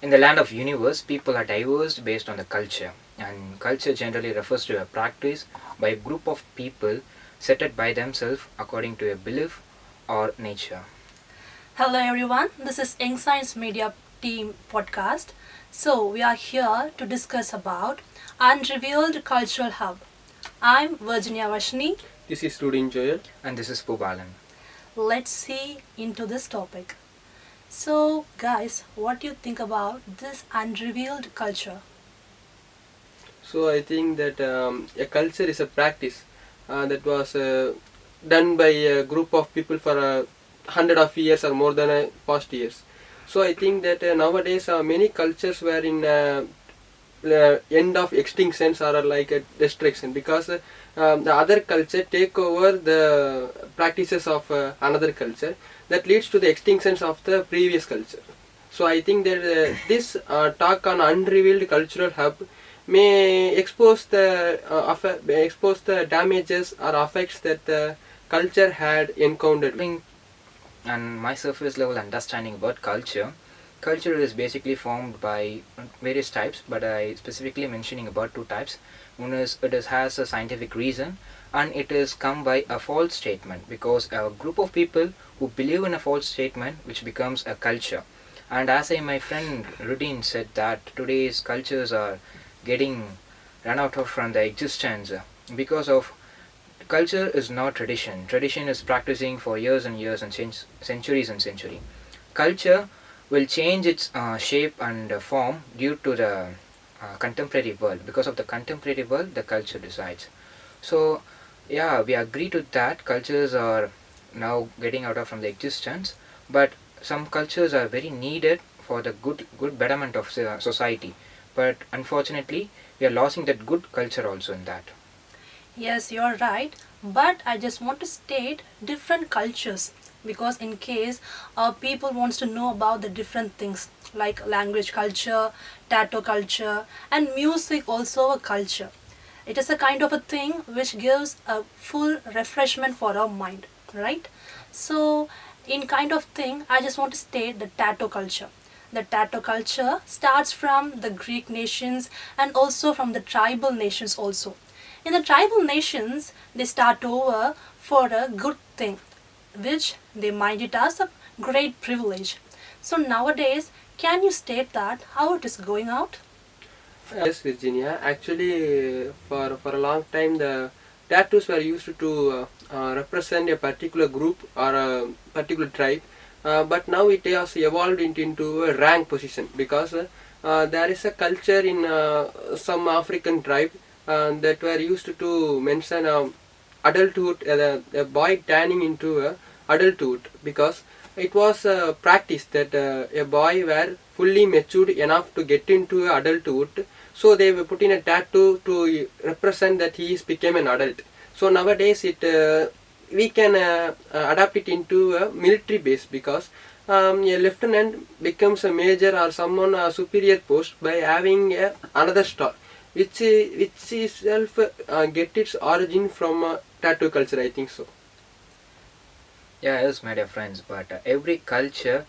In the land of universe, people are diverse based on the culture, and culture generally refers to a practice by a group of people set it by themselves according to a belief or nature. Hello everyone, this is Science Media Team podcast. So we are here to discuss about Unrevealed Cultural Hub. I'm Varshini. This is Rudin Joel. And this is Poobalan. Let's see into this topic. So guys, what do you think about this unrevealed culture? So I think that a culture is a practice that was done by a group of people for 100 of years or more than past years. So I think that nowadays many cultures were in end of extinction or like a destruction because the other culture take over the practices of another culture that leads to the extinctions of the previous culture. So I think that this talk on unrevealed cultural hub may expose the damages or effects that the culture had encountered. And my surface level understanding about culture is basically formed by various types, but I specifically mentioning about two types. One is has a scientific reason, and it is come by a false statement, because a group of people who believe in a false statement which becomes a culture. And as my friend Rudin said that today's cultures are getting run out of from the existence because of culture is not tradition. Tradition is practicing for years and years and centuries and century. Culture will change its shape and form due to the contemporary world. Because of the contemporary world, the culture decides. So yeah, we agree to that. Cultures are now getting out of from the existence, but some cultures are very needed for the good betterment of society. But unfortunately, we are losing that good culture also in that. Yes, you're right, but I just want to state different cultures because in case people wants to know about the different things like language culture, tattoo culture, and music also a culture. It is a kind of a thing which gives a full refreshment for our mind, right? So in kind of thing, I just want to state the tattoo culture. The tattoo culture starts from the Greek nations and also from the tribal nations also. In the tribal nations, they start over for a good thing, which they mind it as a great privilege. So nowadays, can you state that how it is going out? Yes, Virginia. Actually, for a long time, the tattoos were used to represent a particular group or a particular tribe. But now it has evolved into a rank position because there is a culture in some African tribe that were used to mention adulthood, a boy turning into adulthood, because it was a practice that a boy were fully matured enough to get into adulthood. So they were put in a tattoo to represent that he is became an adult. So nowadays we can adapt it into a military base because a lieutenant becomes a major or someone a superior post by having another star, which itself get its origin from tattoo culture, I think so. Yeah, yes, my dear friends, but every culture,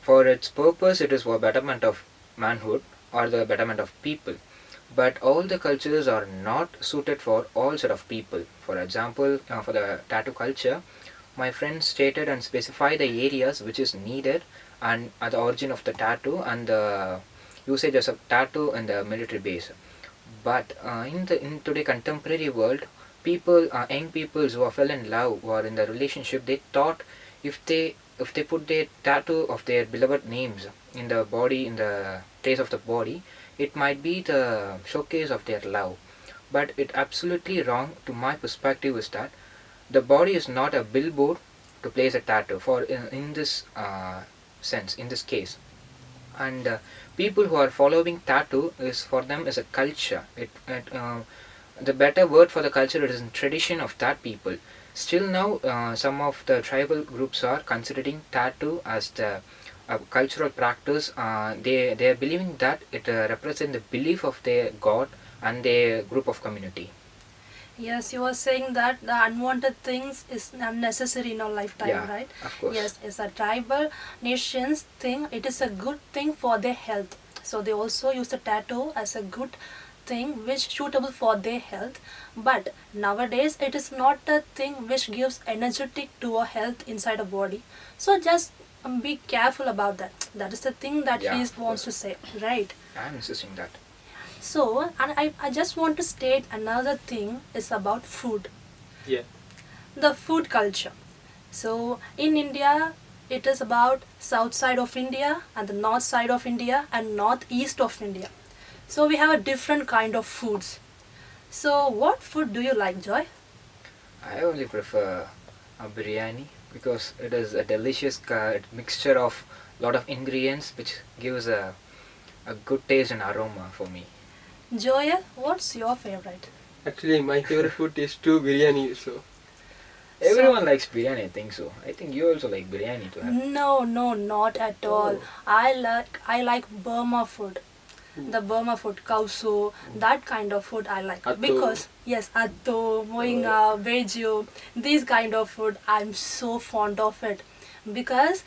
for its purpose, it is for betterment of manhood or the betterment of people. But all the cultures are not suited for all sort of people. For example, for the tattoo culture, my friend stated and specified the areas which is needed and at the origin of the tattoo and the usages of tattoo in the military base. But in today contemporary world, people, young people who are fell in love or in the relationship, they thought if they put their tattoo of their beloved names in the body, in the place of the body, it might be the showcase of their love. But it absolutely wrong to my perspective is that the body is not a billboard to place a tattoo for in this sense, in this case. And people who are following tattoo is for them is a culture. The better word for the culture is in tradition of that people. Still now, some of the tribal groups are considering tattoo as the cultural practice. They are believing that it represents the belief of their god and their group of community. Yes, you are saying that the unwanted things is unnecessary in our lifetime, Yeah, right? of course. Yes, as a tribal nations thing, it is a good thing for their health. So they also use the tattoo as a good thing which suitable for their health. But nowadays it is not a thing which gives energetic to our health inside a body. So just be careful about that. That is the thing that Yeah, he of wants course. to say, right? I'm insisting that. So, and I just want to state another thing is about food, Yeah. the food culture. So, in India, it is about south side of India and the north side of India and northeast of India. So, we have a different kind of foods. So, what food do you like, Joy? I only prefer a biryani because it is a delicious mixture of lot of ingredients which gives a good taste and aroma for me. Joya, what's your favorite? Actually, my favorite food is too biryani. So Everyone likes biryani, I think so. I think you also like biryani to have. No, no, not at all. Oh. I like Burma food. The Burma food, kauso, that kind of food I like. Atto. Because, yes, atto, moinga, beju, these kind of food, I'm so fond of it. Because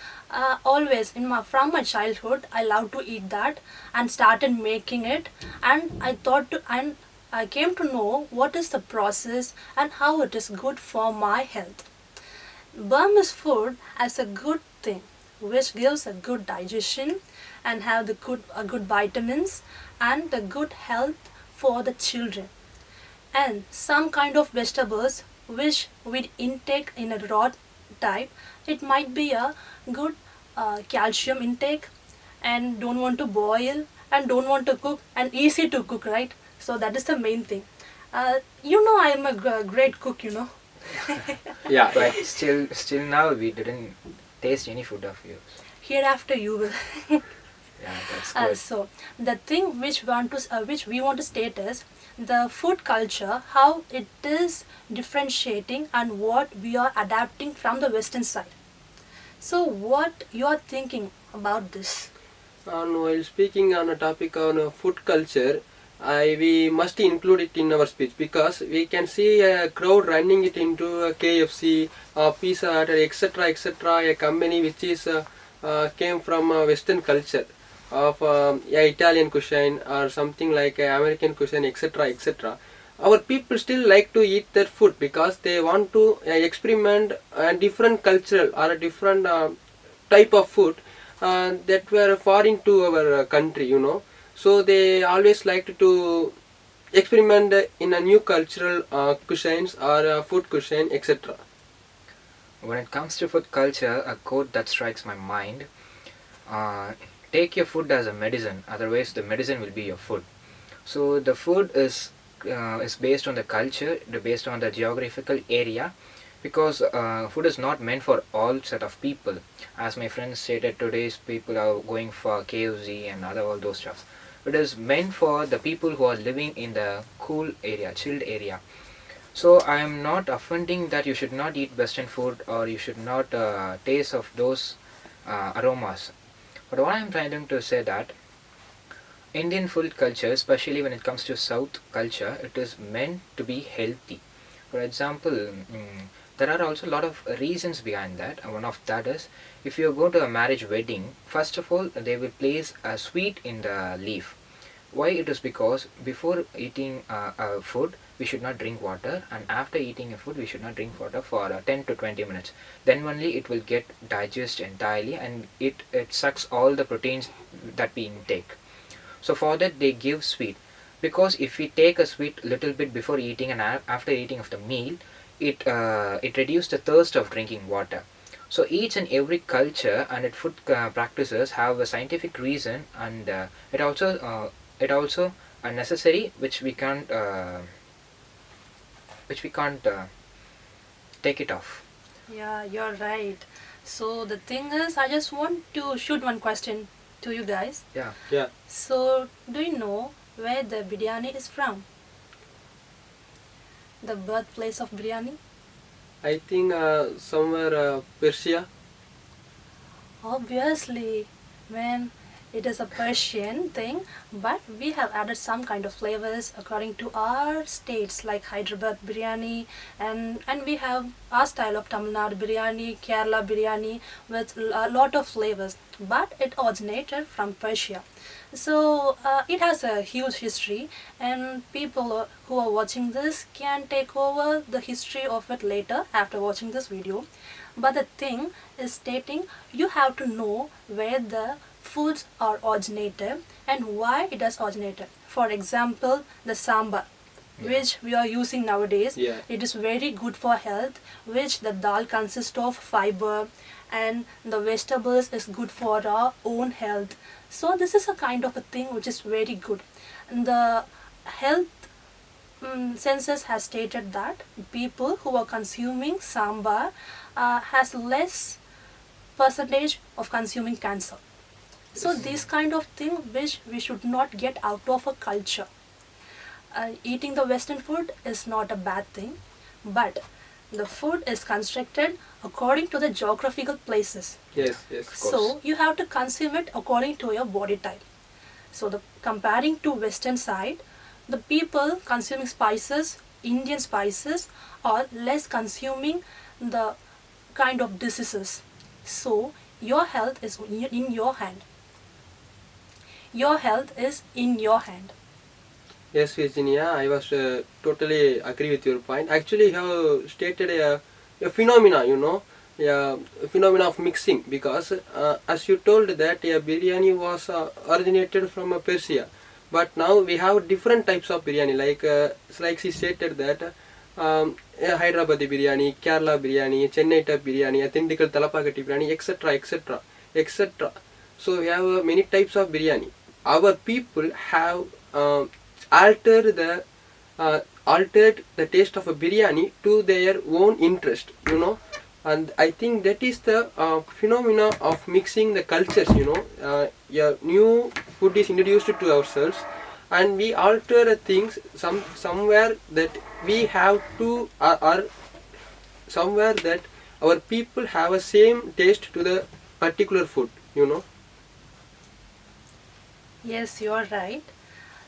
always from my childhood, I love to eat that and started making it. And I came to know what is the process and how it is good for my health. Burmese food as a good thing, which gives a good digestion and have the good vitamins and the good health for the children. And some kind of vegetables which we intake in a raw type, it might be a good calcium intake and don't want to boil and don't want to cook and easy to cook, right? So that is the main thing. I am a great cook. yeah. But still now we didn't taste any food of yours. Hereafter you will. Yeah, that's good. So the thing which we want to state is the food culture, how it is differentiating and what we are adapting from the western side. So what you are thinking about this? And while speaking on a topic on food culture, we must include it in our speech because we can see a crowd running it into a KFC, Pizza Hut, etc., etc., a company which is came from Western culture of Italian cuisine or something like American cuisine, etc., etc. Our people still like to eat that food because they want to experiment a different cultural or a different type of food that were foreign to our country. So they always liked to experiment in a new cultural cuisines or food cuisine, etc. When it comes to food culture, a quote that strikes my mind: "Take your food as a medicine, otherwise the medicine will be your food." So the food is based on the culture, based on the geographical area, because food is not meant for all set of people. As my friend stated, today's people are going for KFC and other all those stuff. It is meant for the people who are living in the cool area, chilled area. So I am not offending that you should not eat Western food or you should not taste of those aromas. But what I am trying to say that Indian food culture, especially when it comes to South culture, it is meant to be healthy. For example, there are also a lot of reasons behind that. And one of that is, if you go to a marriage wedding, first of all, they will place a sweet in the leaf. Why? It is because before eating food, we should not drink water, and after eating a food, we should not drink water for 10 to 20 minutes. Then only it will get digested entirely, and it sucks all the proteins that we intake. So for that they give sweet, because if we take a sweet little bit before eating and after eating of the meal, it reduces the thirst of drinking water. So each and every culture and its food practices have a scientific reason, and it also a necessary which we can't take it off. Yeah, you're right. So the thing is, I just want to shoot one question to you guys. Yeah. Yeah. So do you know where the biryani is from? The birthplace of biryani? I think somewhere Persia. Obviously, man, It is a Persian thing, but we have added some kind of flavors according to our states, like Hyderabad biryani, and we have our style of Tamil Nadu biryani, Kerala biryani, with a lot of flavors. But it originated from Persia. So it has a huge history, and people who are watching this can take over the history of it later after watching this video. But the thing is stating you have to know where the foods are originated and why it has originated. For example, the sambar, which we are using nowadays, it is very good for health, which the dal consists of fiber, and the vegetables is good for our own health. So this is a kind of a thing which is very good. And the health census has stated that people who are consuming sambar has less percentage of consuming cancer. So this kind of thing which we should not get out of a culture. Eating the Western food is not a bad thing, but the food is constructed according to the geographical places. Yes, of course. So you have to consume it according to your body type. So the comparing to Western side, the people consuming spices, Indian spices, are less consuming the kind of diseases. So your health is in your hand. Your health is in your hand. Yes, Virginia, I was totally agree with your point. Actually, you have stated a phenomena, a phenomena of mixing, because as you told that biryani was originated from Persia, but now we have different types of biryani, like she stated that Hyderabadi biryani, Kerala biryani, Chennai type biryani, Tindikal Talapagati biryani, etc., etc., etc. So we have many types of biryani. Our people have altered the taste of a biryani to their own interest, and I think that is the phenomena of mixing the cultures. A new food is introduced to ourselves, and we alter things somewhere that we have to, or somewhere that our people have a same taste to the particular food. Yes, you are right.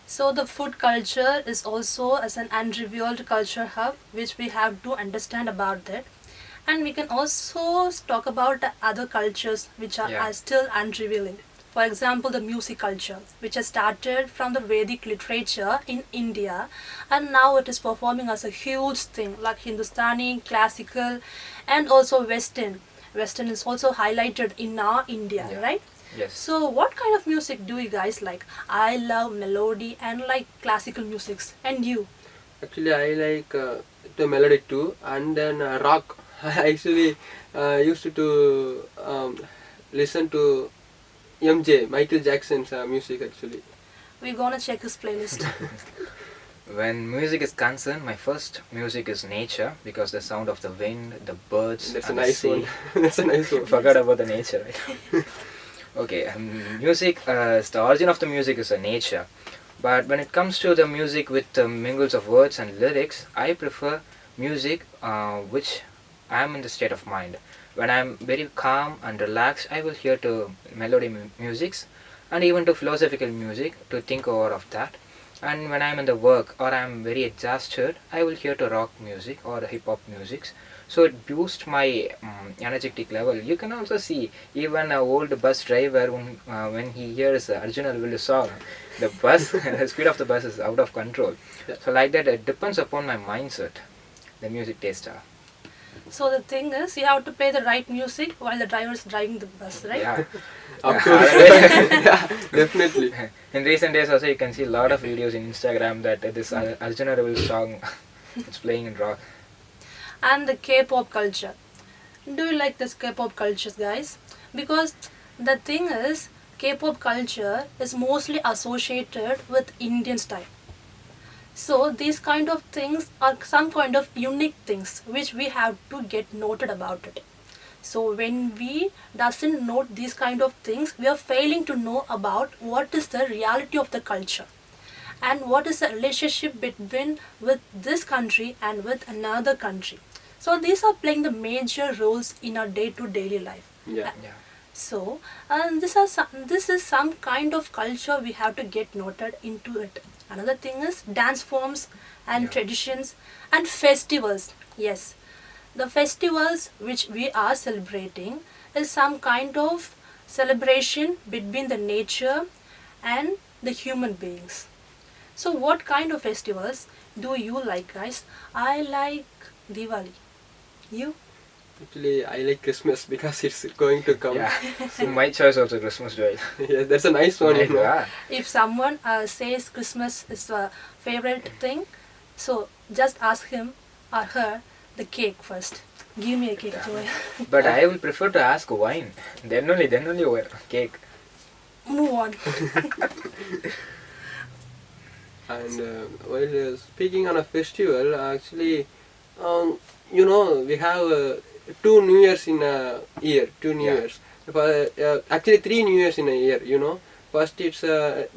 So the food culture is also as an unrevealed culture hub, which we have to understand about that. And we can also talk about the other cultures which are still unrevealing. For example, the music culture, which has started from the Vedic literature in India, and now it is performing as a huge thing, like Hindustani, classical, and also Western. Western is also highlighted in our India, right? Yes. So what kind of music do you guys like? I love melody and like classical musics. And you? Actually, I like the melody too, and then rock. I actually used to listen to Michael Jackson's music actually. We're gonna check his playlist. When music is concerned, my first music is nature, because the sound of the wind, the birds, That's a and the nice sea. one. That's a nice one. Forgot about the nature, right? Okay, music, the origin of the music is a nature. But when it comes to the music with mingles of words and lyrics, I prefer music which I am in the state of mind. When I am very calm and relaxed, I will hear to melody musics, and even to philosophical music to think over of that. And when I am in the work or I am very exhausted, I will hear to rock music or hip hop music. So it boosts my energetic level. You can also see even an old bus driver when he hears Arjuna Unrevealed song, the bus, the speed of the bus is out of control. So like that, it depends upon my mindset, the music taster. So the thing is, you have to play the right music while the driver is driving the bus, right? Yeah. Of course. Yeah, definitely. In recent days also you can see a lot of videos in Instagram that this Arjuna Unrevealed song it's playing in rock. And the K-pop culture. Do you like this K-pop culture, guys? Because the thing is, K-pop culture is mostly associated with Indian style. So these kind of things are some kind of unique things which we have to get noted about it. So when we doesn't note these kind of things, we are failing to know about what is the reality of the culture and what is the relationship between with this country and with another country. So these are playing the major roles in our day-to-day life. Yeah. So, this is some kind of culture we have to get noted into it. Another thing is dance forms and Yeah. traditions and festivals. Yes, the festivals which we are celebrating is some kind of celebration between the nature and the human beings. So, what kind of festivals do you like, guys? I like Diwali. You? Actually, I like Christmas because it's going to come. Yeah. So my choice also Christmas, Joel. Yeah, that's a nice one, you know. Yeah. If someone says Christmas is a favorite thing, so just ask him or her the cake first. Give me a cake, Yeah. Joy. But I will prefer to ask wine. Then only cake. Move on. And while speaking on a festival, actually, you know, we have two New Years in a year, two New Yeah. Years. Actually, three New Years in a year, you know. First, it's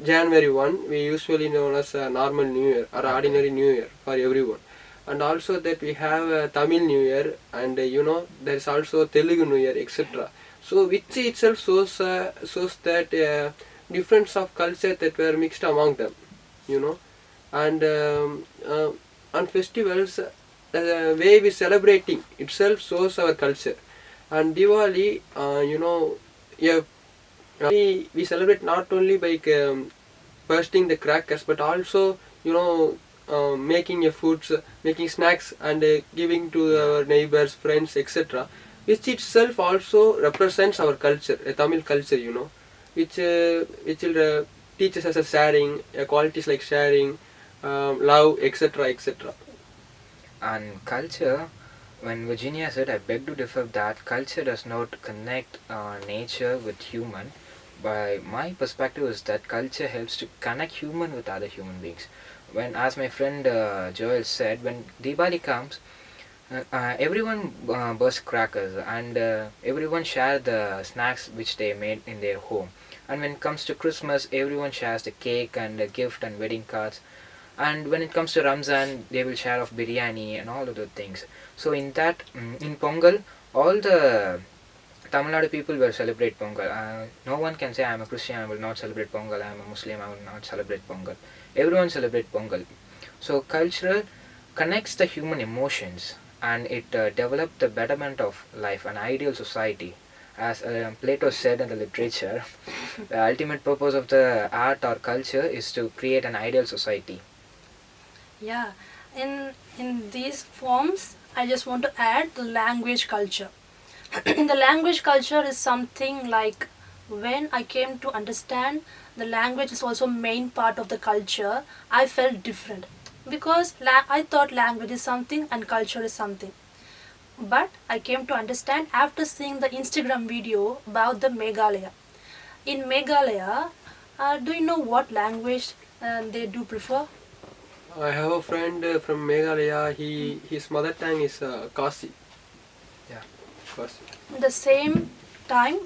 January 1, we usually known as normal New Year or Okay. ordinary New Year for everyone. And also that we have Tamil New Year, and you know, there is also Telugu New Year, etc. So, which itself shows that difference of culture that were mixed among them, you know. And on festivals, the way we celebrating itself shows our culture. And Diwali, you know, yeah, we celebrate not only by bursting the crackers, but also, you know, making a foods, making snacks, and giving to our neighbors, friends, etc., which itself also represents our culture, a Tamil culture, you know, which will teaches us a sharing, qualities like sharing, love, etc., etc. And culture, when Virginia said, I beg to differ that culture does not connect nature with human. By my perspective is that culture helps to connect human with other human beings. When, as my friend Joel said, when Diwali comes, everyone bursts crackers and everyone shares the snacks which they made in their home. And when it comes to Christmas, everyone shares the cake and the gift and wedding cards. And when it comes to Ramzan, they will share of biryani and all of the things. So in that, in Pongal, all the Tamil Nadu people will celebrate Pongal. No one can say I am a Christian, I will not celebrate Pongal. I am a Muslim, I will not celebrate Pongal. Everyone celebrate Pongal. So cultural connects the human emotions, and it develops the betterment of life, an ideal society. As Plato said in the literature, the ultimate purpose of the art or culture is to create an ideal society. Yeah, in these forms, I just want to add the language culture. The language culture is something like when I came to understand the language is also main part of the culture, I felt different because I thought language is something and culture is something. But I came to understand after seeing the Instagram video about the Meghalaya. In Meghalaya, do you know what language they do prefer? I have a friend from Meghalaya. His mother tongue is Kasi. Yeah. Kasi. At the same time,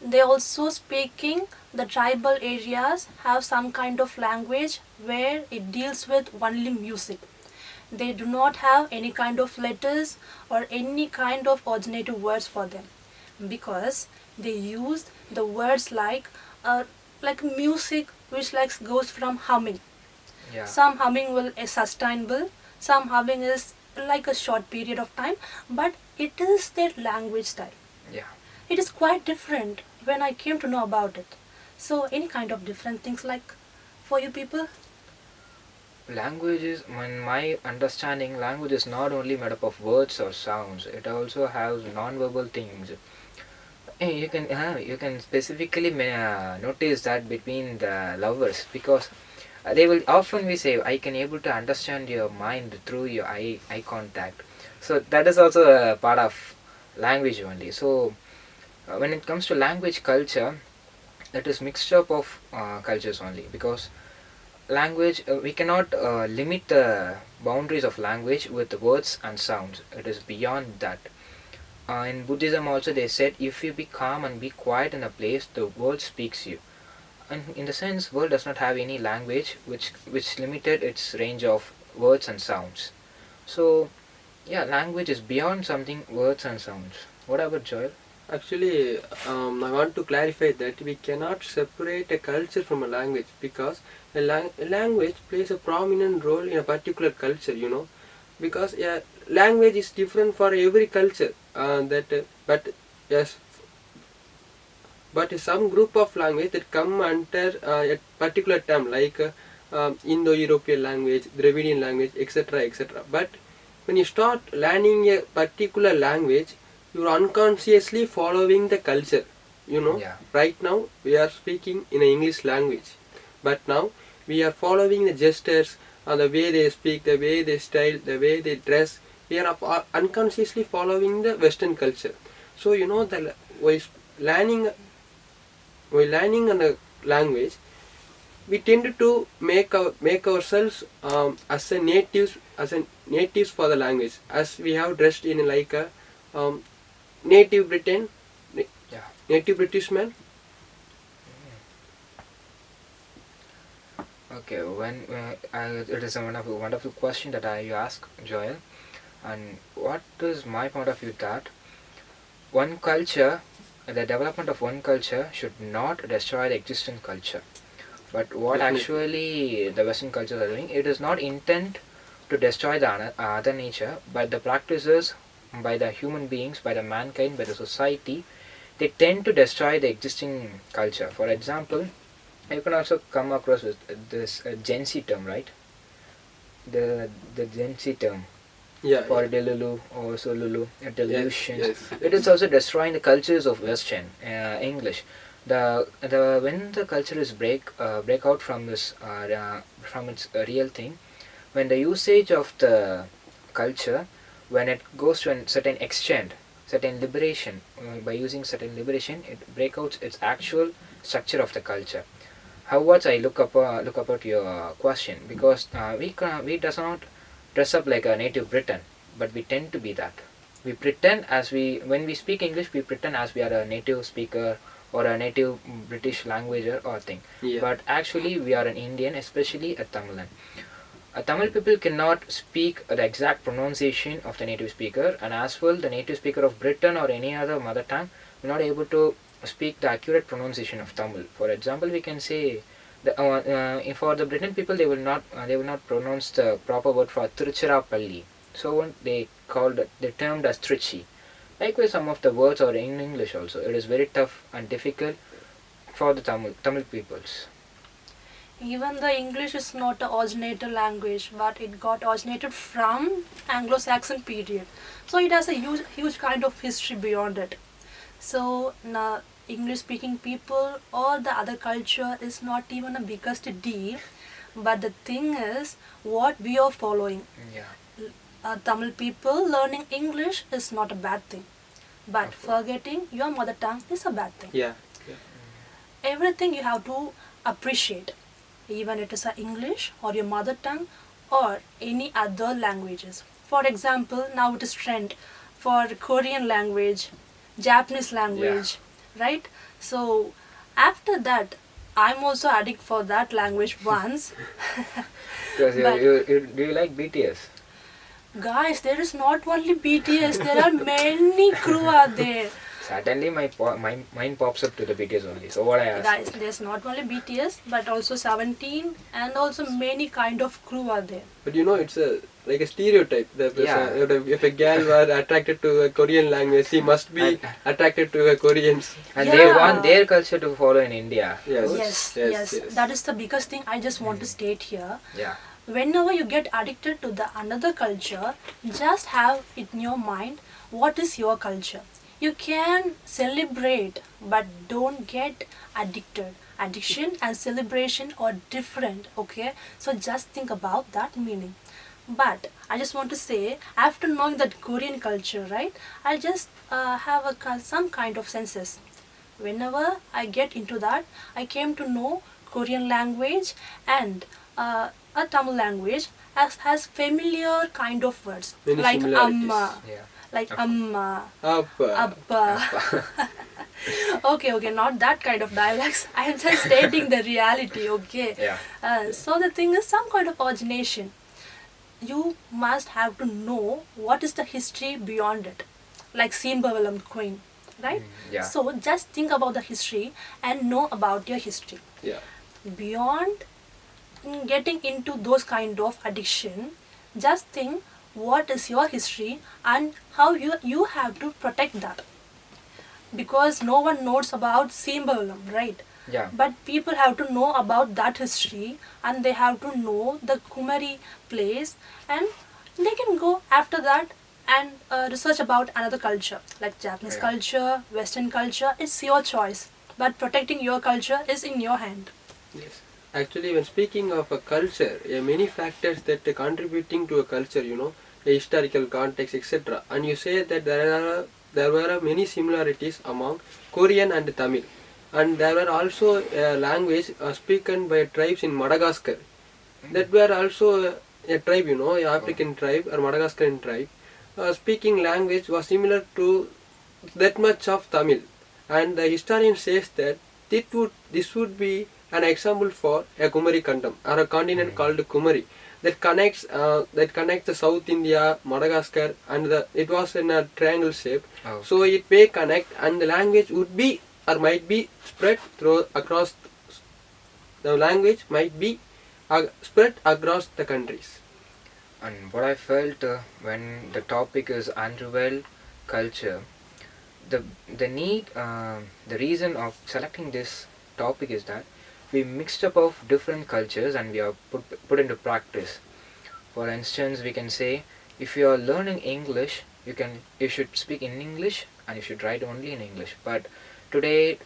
they also speaking the tribal areas have some kind of language where it deals with only music. They do not have any kind of letters or any kind of originative words for them because they use the words like music which like goes from humming. Yeah. Some humming will is sustainable, some humming is like a short period of time, but it is their language style. Yeah. It is quite different when I came to know about it. So any kind of different things like for you people? Language is, in my understanding, language is not only made up of words or sounds. It also has non-verbal things. You can specifically notice that between the lovers because they will often we say I can able to understand your mind through your eye contact. So that is also a part of language only. So when it comes to language culture, it is mixed up of cultures only because language we cannot limit the boundaries of language with words and sounds. It is beyond that. In Buddhism also they said if you be calm and be quiet in a place, the world speaks you. And in the sense, world does not have any language which limited its range of words and sounds. So yeah, language is beyond something words and sounds. What about Joel? Actually, I want to clarify that we cannot separate a culture from a language, because a language plays a prominent role in a particular culture, because a language is different for every culture. But yes, but some group of language that come under a particular term, like Indo-European language, Dravidian language, etc., etc. But when you start learning a particular language, you are unconsciously following the culture. Yeah. Right now we are speaking in an English language, but now we are following the gestures, the way they speak, the way they style, the way they dress. We are unconsciously following the Western culture. So while learning learning a language, we tend to make ourselves as a natives for the language, as we have dressed in like a native Britain, Yeah. native British man. Okay, it is a wonderful question that you ask, Joel. And what is my point of view that one culture, the development of one culture should not destroy the existing culture. But what Definitely. actually the Western cultures are doing, it is not intent to destroy the other nature, but the practices by the human beings, by the mankind, by the society, they tend to destroy the existing culture. For example, you can also come across with this Gen Z term, right? The Gen Z term Yeah. for Delulu or Solulu, delusions. Yes. It is also destroying the cultures of Western English. The when the culture is break out from this from its real thing, when the usage of the culture, when it goes to a certain extent, certain liberation, by using certain liberation, it break out its actual structure of the culture. However, I look about your question, because we does not dress up like a native Briton, but we tend to be that. We pretend when we speak English, we pretend as we are a native speaker or a native British languager or thing. Yeah. But actually, we are an Indian, especially a Tamilan. A Tamil people cannot speak the exact pronunciation of the native speaker, and as well, the native speaker of Britain or any other mother tongue will not able to speak the accurate pronunciation of Tamil. For example, we can say for the Britain people, they will not pronounce the proper word for Tiruchirappalli. So they termed as Trichy. Likewise, some of the words are in English also. It is very tough and difficult for the Tamil peoples. Even the English is not a originator language, but it got originated from Anglo-Saxon period. So it has a huge kind of history beyond it. So now English-speaking people or the other culture is not even a biggest deal, but the thing is what we are following. Yeah. Tamil people learning English is not a bad thing, but forgetting your mother tongue is a bad thing. Yeah. Everything you have to appreciate, even it is a English or your mother tongue or any other languages. For example, now it is trend for Korean language, Japanese language, right? So after that, I'm also addict for that language once. Because But- do you like BTS? Guys, there is not only BTS, there are many crew out there. Suddenly my mind pops up to the BTS only. So what I ask? Guys, there's not only BTS, but also 17 and also many kind of crew are there. But it's like a stereotype. If a girl were attracted to a Korean language, she must be attracted to a Koreans. And they Yeah. want their culture to follow in India. Yes. Yes. That is the biggest thing I just want to state here. Yeah. Whenever you get addicted to the another culture, just have it in your mind what is your culture. You can celebrate, but don't get addicted. Addiction and celebration are different, okay? So just think about that meaning. But I just want to say, after knowing that Korean culture, right, I just have some kind of senses. Whenever I get into that, I came to know Korean language and a Tamil language has familiar kind of words Many like similarities. amma, Yeah. like amma, Appa. abba. Okay, not that kind of dialects. I am just stating the reality, okay? Yeah. So the thing is some kind of origination. You must have to know what is the history beyond it. Like Simbavalam Queen. right? Yeah. So just think about the history and know about your history. Yeah. Beyond getting into those kind of addiction, just think what is your history and how you have to protect that, because no one knows about symbolism, right? Yeah. But people have to know about that history, and they have to know the Kumari place, and they can go after that and research about another culture like Japanese Yeah. culture, Western culture. It's your choice, but protecting your culture is in your hand. Yes. Actually, when speaking of a culture, many factors that are contributing to a culture, the historical context, etc. And you say that there were many similarities among Korean and Tamil, and there were also a language spoken by tribes in Madagascar. That were also a tribe, a African tribe or Madagascaran tribe. Speaking language was similar to that much of Tamil, and the historian says that this would be an example for a Kumari Kandam or a continent called Kumari that connects the South India, Madagascar, and it was in a triangle shape. Oh. So it may connect, and the language would be or might be spread across the language might be spread across the countries. And what I felt when the topic is Unrevealed culture, the need, the reason of selecting this topic is that we mixed up of different cultures and we are put into practice. For instance, we can say if you are learning English, you should speak in English and you should write only in English. But today,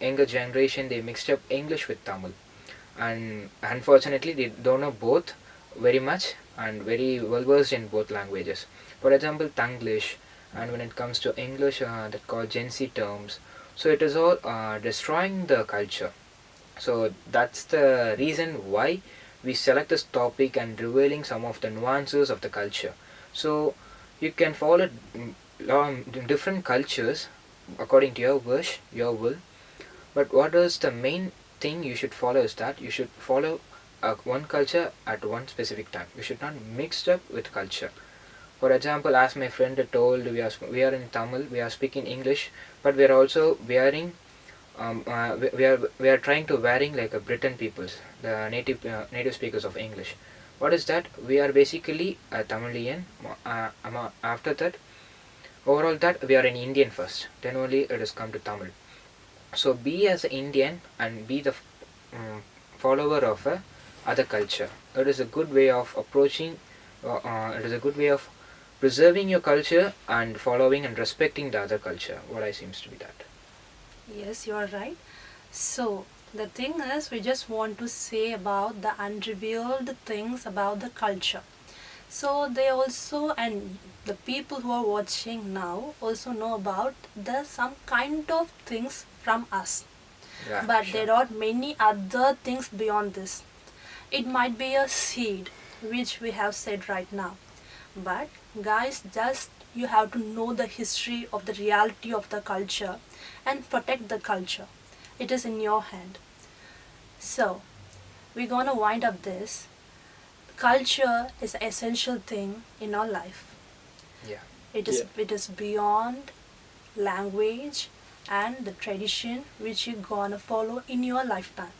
younger generation, they mixed up English with Tamil, and unfortunately they don't know both very much and very well versed in both languages. For example, Tanglish, and when it comes to English, that called Gen Z terms. So it is all destroying the culture. So that's the reason why we select this topic and revealing some of the nuances of the culture. So you can follow different cultures according to your wish, your will. But what is the main thing you should follow is that you should follow one culture at one specific time. You should not mix up with culture. For example, as my friend told, we are in Tamil, we are speaking English, but we are also wearing, we are trying to wearing like a Britain peoples, the native speakers of English. What is that? We are basically a Tamilian. After that, overall that we are an Indian first. Then only it has come to Tamil. So be as an Indian and be the follower of a other culture. It is a good way of approaching. It is a good way of preserving your culture and following and respecting the other culture. What I seems to be that. Yes, you are right. So the thing is, we just want to say about the unrevealed things about the culture. So they also, and the people who are watching now also know about the some kind of things from us. Yeah, But sure. there are many other things beyond this. It might be a seed, which we have said right now. But guys, just you have to know the history of the reality of the culture and protect the culture. It is in your hand. So we're gonna wind up this. Culture is an essential thing in our life. Yeah. It is beyond language and the tradition which you're gonna follow in your lifetime.